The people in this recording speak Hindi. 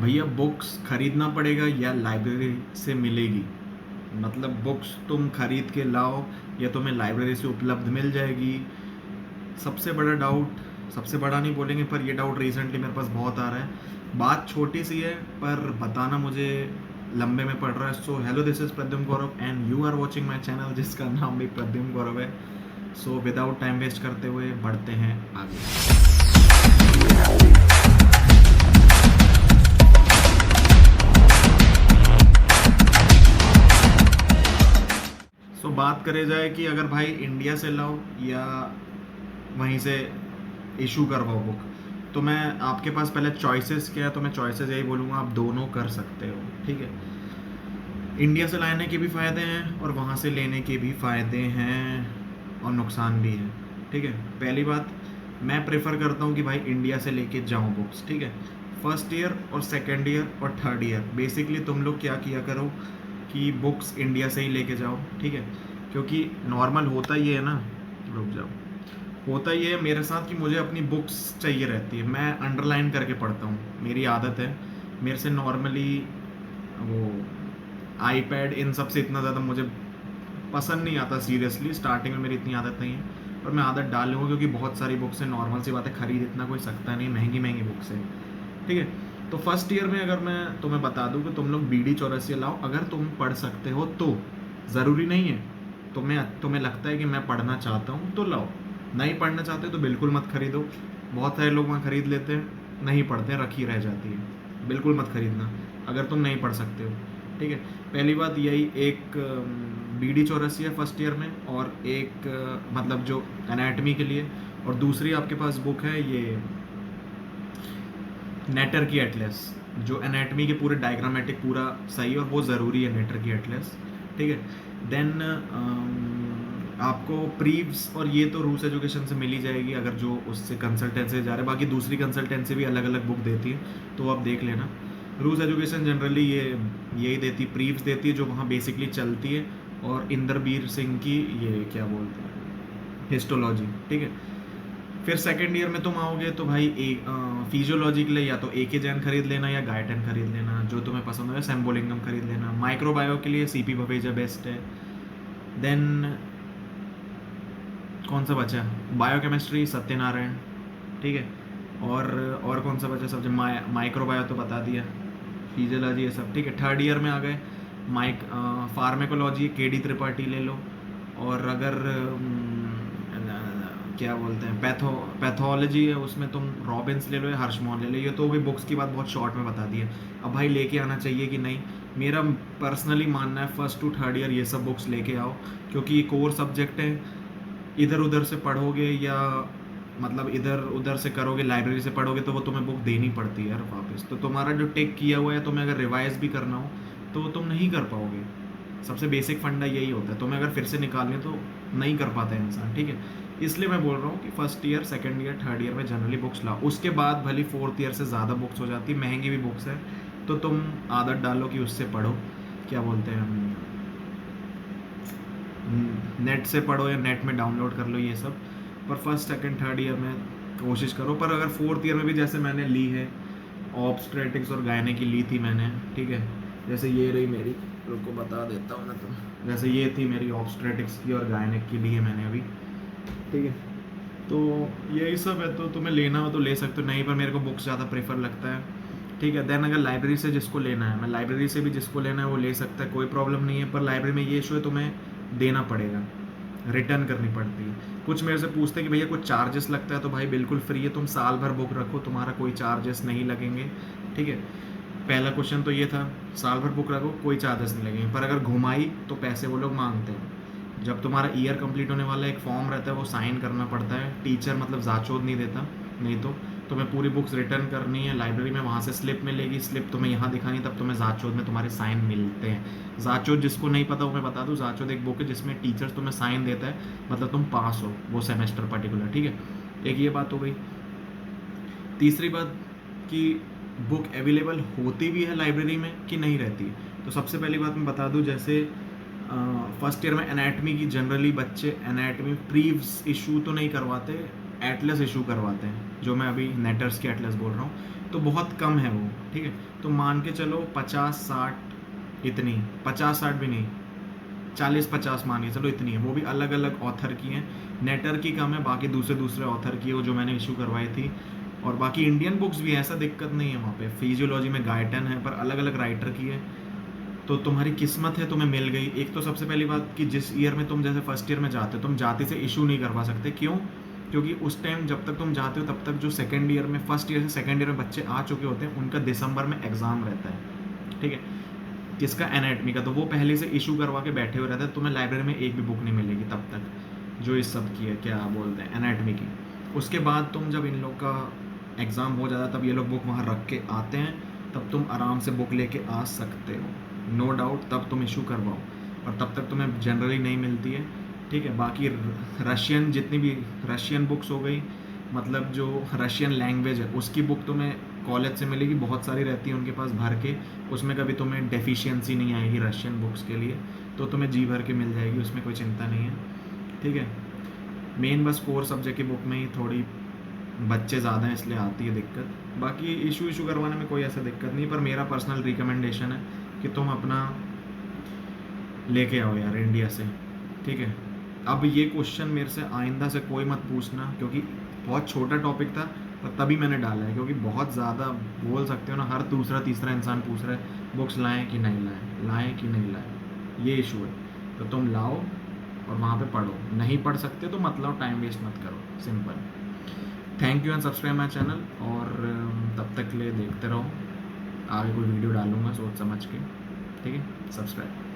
भैया बुक्स खरीदना पड़ेगा या लाइब्रेरी से मिलेगी? मतलब बुक्स तुम खरीद के लाओ या तुम्हें लाइब्रेरी से उपलब्ध मिल जाएगी। सबसे बड़ा डाउट, सबसे बड़ा नहीं बोलेंगे पर ये डाउट रिसेंटली मेरे पास बहुत आ रहा है। बात छोटी सी है पर बताना मुझे लंबे में पड़ रहा है। So hello, this is Pradyumna Gaurav and you are watching my channel जिसका नाम भी प्रद्युम्न गौरव है। सो विदाउट टाइम वेस्ट करते हुए बढ़ते हैं आगे। सो बात करे जाए कि अगर भाई इंडिया से लाओ या वहीं से इशू करवाओ बुक, तो मैं आपके पास पहले चॉइसेस क्या है, तो मैं चॉइसेस यही बोलूँगा, आप दोनों कर सकते हो। ठीक है, इंडिया से लाने के भी फ़ायदे हैं और वहाँ से लेने के भी फ़ायदे हैं और नुकसान भी है। ठीक है, पहली बात, मैं प्रेफर करता हूँ कि भाई इंडिया से लेके जाऊँ बुक्स। ठीक है, फर्स्ट ईयर और सेकेंड ईयर और थर्ड ईयर बेसिकली तुम लोग क्या किया करो कि बुक्स इंडिया से ही लेके जाओ। ठीक है, क्योंकि नॉर्मल होता ये है ना, रुक जाओ, होता ये है मेरे साथ कि मुझे अपनी बुक्स चाहिए रहती है, मैं अंडरलाइन करके पढ़ता हूँ, मेरी आदत है। मेरे से नॉर्मली वो आईपैड इन सब से इतना ज़्यादा मुझे पसंद नहीं आता। सीरियसली स्टार्टिंग में मेरी इतनी आदत नहीं है, पर मैं आदत डाल लूँगा क्योंकि बहुत सारी बुक्स हैं, नॉर्मल सी बात है, खरीद इतना कोई सकता नहीं, महंगी महंगी बुक्स हैं। ठीक है, तो फर्स्ट ईयर में अगर मैं तुम्हें बता दूँ कि तुम लोग BD चौरसिया लाओ, अगर तुम पढ़ सकते हो तो, ज़रूरी नहीं है। तुम्हें लगता है कि मैं पढ़ना चाहता हूँ तो लाओ, नहीं पढ़ना चाहते तो बिल्कुल मत खरीदो। बहुत सारे लोग वहाँ खरीद लेते हैं, नहीं पढ़ते हैं, रखी रह जाती है। बिल्कुल मत खरीदना अगर तुम नहीं पढ़ सकते हो। ठीक है, पहली बात यही, एक BD चौरसिया फर्स्ट ईयर में, और एक मतलब जो एनाटमी के लिए, और दूसरी आपके पास बुक है ये नेटर की एटलस, जो एनाटमी के पूरे डायग्रामेटिक पूरा सही, और वो ज़रूरी है नेटर की एटलस। ठीक है, देन आपको प्रीव्स और ये तो रूस एजुकेशन से मिल ही जाएगी अगर जो उससे कंसल्टेंसी जा रहे हैं। बाकी दूसरी कंसल्टेंसी भी अलग अलग बुक देती है, तो आप देख लेना। रूस एजुकेशन जनरली यही देती, प्रीव्स देती है जो वहाँ बेसिकली चलती है, और इंदरबीर सिंह की ये क्या बोलते हैं, हिस्टोलॉजी। ठीक है, फिर सेकेंड ईयर में तुम आओगे तो भाई फिजियोलॉजी के लिए या तो AK जैन खरीद लेना या गायटन खरीद लेना, जो तुम्हें पसंद हो, या सेम्बोलिंगम खरीद लेना। माइक्रोबायो के लिए CP पवेजा बेस्ट है। देन कौन सा बचा, बायोकेमिस्ट्री सत्यनारायण। ठीक है, और कौन सा बचा सब्जेक्ट, माइक्रोबायो तो बता दिया, फिजियोलॉजी ये सब। ठीक है, थर्ड ईयर में आ गए, फार्मेकोलॉजी KD त्रिपाठी ले लो, और अगर क्या बोलते हैं, पैथोलॉजी है, उसमें तुम रॉबिन्स ले लो या हर्षमोहन ले लो। ये तो भी बुक्स की बात बहुत शॉर्ट में बता दी है। अब भाई लेके आना चाहिए कि नहीं, मेरा पर्सनली मानना है फर्स्ट टू थर्ड ईयर ये सब बुक्स लेके आओ, क्योंकि ये कोर सब्जेक्ट है। इधर उधर से पढ़ोगे या मतलब इधर उधर से करोगे, लाइब्रेरी से पढ़ोगे, तो वो तुम्हें बुक देनी पड़ती है यार वापस। तो तुम्हारा जो टेक किया हुआ है, तुम्हें अगर रिवाइज भी करना हो तो वो तुम नहीं कर पाओगे। सबसे बेसिक फंडा यही होता है, तुम्हें अगर फिर से निकालने तो नहीं कर पाता है इंसान। ठीक है, इसलिए मैं बोल रहा हूँ कि first year, second year, third year में जनरली बुक्स लाओ। उसके बाद भले फोर्थ ईयर से ज़्यादा बुक्स हो जाती, महंगी भी बुक्स है, तो तुम आदत डालो कि उससे पढ़ो, क्या बोलते हैं, नेट से पढ़ो या नेट में डाउनलोड कर लो ये सब। पर फर्स्ट सेकंड थर्ड ईयर में कोशिश करो। पर अगर फोर्थ ईयर में भी जैसे मैंने ली है, ऑब्स्ट्रेटिक्स और गायने की ली थी मैंने। ठीक है, जैसे ये रही मेरी, रुको बता देता हूँ मैं तुम्हें, जैसे ये थी मेरी ऑब्स्ट्रेटिक्स की और गायनेक की ली है मैंने अभी। ठीक है, तो यही सब है, तो तुम्हें लेना हो तो ले सकते हो, नहीं पर मेरे को बुक्स ज़्यादा प्रेफर लगता है। ठीक है, देन अगर लाइब्रेरी से जिसको लेना है, मैं लाइब्रेरी से भी जिसको लेना है वो ले सकता है, कोई प्रॉब्लम नहीं है। पर लाइब्रेरी में ये इशू है, तुम्हें देना पड़ेगा, रिटर्न करनी पड़ती है। कुछ मेरे से पूछते हैं कि भैया कुछ चार्जेस लगता है, तो भाई बिल्कुल फ्री है, तुम साल भर बुक रखो, तुम्हारा कोई चार्जेस नहीं लगेंगे। ठीक है, पहला क्वेश्चन तो ये था, साल भर बुक रखो कोई चार्जेस नहीं लगेंगे। पर अगर घुमाई तो पैसे वो लोग मांगते हैं। जब तुम्हारा ईयर कंप्लीट होने वाला एक फॉर्म रहता है, वो साइन करना पड़ता है, टीचर मतलब जाचोद नहीं देता, नहीं तो तुम्हें पूरी बुक्स रिटर्न करनी है लाइब्रेरी में, वहाँ से स्लिप मिलेगी, स्लिप तुम्हें यहाँ दिखानी, तब तुम्हें जाचोद में तुम्हारे साइन मिलते हैं। जाचोद जिसको नहीं पता वो मैं बता दूँ, जाचोद एक बुक है जिसमें टीचर्स तुम्हें साइन देता है, मतलब तुम पास हो वो सेमेस्टर पर्टिकुलर। ठीक है, एक ये बात हो गई। तीसरी बात कि बुक अवेलेबल होती भी है लाइब्रेरी में कि नहीं रहती। तो सबसे पहली बात मैं बता दूं, जैसे फर्स्ट ईयर में एनाटमी की जनरली बच्चे एनाटमी प्रीव्स इशू तो नहीं करवाते, एटलस इशू करवाते हैं, जो मैं अभी नेटर्स के एटलस बोल रहा हूँ। तो बहुत कम है वो, ठीक है। तो मान के चलो 50-60, इतनी 50-60 भी नहीं, 40-50 मान के चलो इतनी है। वो भी अलग अलग ऑथर की हैं। नेटर की कम है, बाकी दूसरे दूसरे ऑथर की है, वो जो मैंने इशू करवाई थी। और बाकी इंडियन बुक्स भी है, ऐसा दिक्कत नहीं है वहाँ पे। फिजियोलॉजी में गायटन है, पर अलग अलग राइटर की है। तो तुम्हारी किस्मत है, तुम्हें मिल गई। एक तो सबसे पहली बात कि जिस ईयर में तुम, जैसे फर्स्ट ईयर में जाते हो, तुम जाते से इशू नहीं करवा सकते। क्यों? क्योंकि उस टाइम जब तक तुम जाते हो तब तक जो सेकेंड ईयर में, फर्स्ट ईयर से सेकेंड ईयर में बच्चे आ चुके होते हैं, उनका दिसंबर में एग्ज़ाम रहता है, ठीक है। किसका? एनाटमी का। तो वो पहले से इशू करवा के बैठे हुए रहते हैं, तुम्हें लाइब्रेरी में एक भी बुक नहीं मिलेगी तब तक, जो इस सब की है, क्या बोलते हैं, एनाटमी की। उसके बाद तुम जब इन लोग का एग्ज़ाम हो जाता है, तब ये लोग बुक वहाँ रख के आते हैं, तब तुम आराम से बुक लेके आ सकते हो, नो डाउट। तब तुम इशू करवाओ, और तब तक तुम्हें जनरली नहीं मिलती है, ठीक है। बाकी रशियन, जितनी भी रशियन बुक्स हो गई, मतलब जो रशियन लैंग्वेज है उसकी बुक तुम्हें कॉलेज से मिलेगी, बहुत सारी रहती है उनके पास भर के। उसमें कभी तुम्हें डेफिशिएंसी नहीं आएगी रशियन बुक्स के लिए, तो तुम्हें जी भर के मिल जाएगी, उसमें कोई चिंता नहीं है, ठीक है। मेन बस कोर सब्जेक्ट की बुक में ही थोड़ी बच्चे ज़्यादा हैं, इसलिए आती है दिक्कत। बाकी इशू करवाने में कोई ऐसा दिक्कत नहीं, पर मेरा पर्सनल रिकमेंडेशन है कि तुम अपना लेके आओ यार इंडिया से, ठीक है। अब ये क्वेश्चन मेरे से आइंदा से कोई मत पूछना, क्योंकि बहुत छोटा टॉपिक था, पर तभी मैंने डाला है, क्योंकि बहुत ज़्यादा बोल सकते हो ना, हर दूसरा तीसरा इंसान पूछ रहा है बुक्स लाएं कि नहीं लाएं, लाएं कि नहीं लाएं, ये इशू है। तो तुम लाओ और वहाँ पे पढ़ो। नहीं पढ़ सकते तो मत लाओ, टाइम वेस्ट मत करो, simple. Thank you and subscribe my channel. और तब तक के लिए देखते रहो, आगे कोई वीडियो डालूंगा सोच समझ के, ठीक है। सब्सक्राइब।